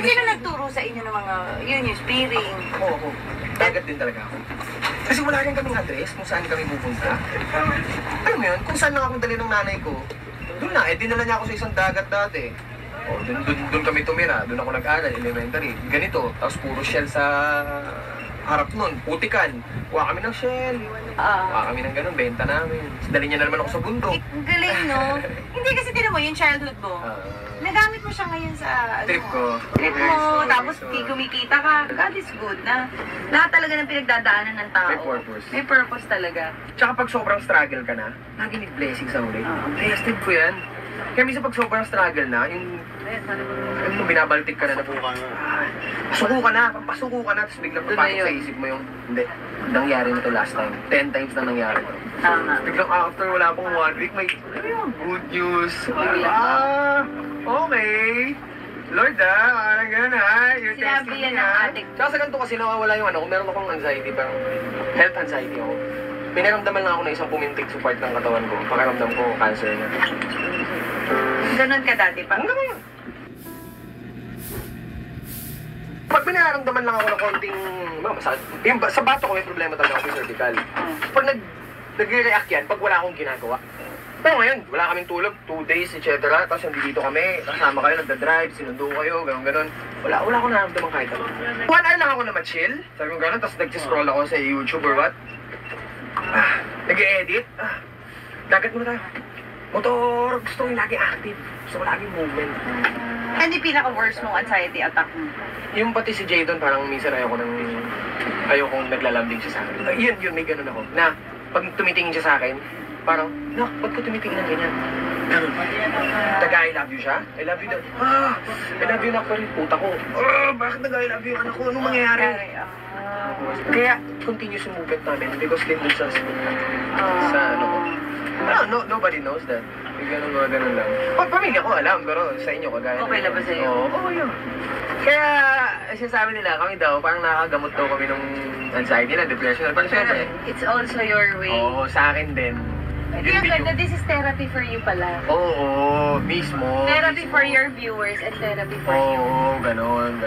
Sino nagturo sa inyo ng mga, yun yung spearing? Oo. Dagat din talaga ako. Kasi wala rin kaming address kung saan kami pupunta. Alam mo yun, kung saan lang akong dali ng nanay ko, doon na, dinala niya ako sa isang dagat dati. O, doon kami tumira, doon ako nag-aral, elementary. Ganito, tapos puro shell sa harap nun, putikan. Kuha kami ng shell. Kuha kami ng ganun, benta namin. Dali niya na naman ako sa bundok. Ang galing, no? Hindi kasi tinan mo, yung childhood mo. Nagamit mo siya ngayon sa, Trip ko. Trip mo, tapos kumikita ka. God is good na. Lahat talaga ng pinagdadaanan ng tao. May purpose. May purpose talaga. Tsaka pag sobrang struggle ka na, lagi may blessing sa huli. Tested ko yan. Kaya minsan pag sobrang struggle na, yung binabaltik ka na na pasuko ka na, tapos biglang papasok sa isip mo yung, hindi, nangyari na to last time. 10 times na nangyari to. Tama. Biglang after wala pong 1 week, may good news. Okay. Lord parang gano'n you're Sinabi testing yan me ng addict. Tsaka sa ganito kasi nawawala yung kung meron akong anxiety, parang health anxiety ako. May naramdaman lang ako na isang pumintig sa part ng katawan ko. Pakiramdam ko, cancer na. Ganon ka dati pa? Hanggang ngayon. Pag may nararamdaman lang ako ng konting masakit, sa bato ko may problema talaga ako sa cervical. Pag nag-react yan, pag wala akong ginagawa. Pero ngayon, wala kaming tulog, 2 days, etc. Tapos nandito kami, kasama kayo, nagda-drive, sinundo kayo, gano'n. Wala akong nararamdaman kahit ano. 1 hour lang ako na ma-chill, sabi ko gano'n, tapos nag-scroll ako sa YouTube or what. Nag-e-edit. Dagat muna tayo. Motor, gusto ko yung lagi active. Gusto ko lagi movement. Ano yung pinaka-worst mong anxiety attack mo? Yung pati si Jadon, parang minsan ayokong naglalambing siya sa akin. Yun, may ganun ako. Na, pag tumitingin siya sa akin, parang, ba't ko tumitingin ng ganyan? I love you siya? I love you daw. I love you na pa rin. Puta ko. Bakit nag-I love you anak ko? Anong mangyayari? Kaya, continuous yung movement namin because they moves us sa ano ko. Nobody knows that. Ganun lang. Pamilya ko alam, pero sa inyo kagaya. Okay lang ba sa'yo? Oo, yun. Kaya, sinasabi nila, kami daw, parang nakagamot daw kami ng anxiety na, depression. Pero siyempre, it's also your way. oo, sa akin din. Kaya ganda, this is therapy for you pala. Oo, mismo. Therapy for your viewers and therapy for you. Oo, ganon.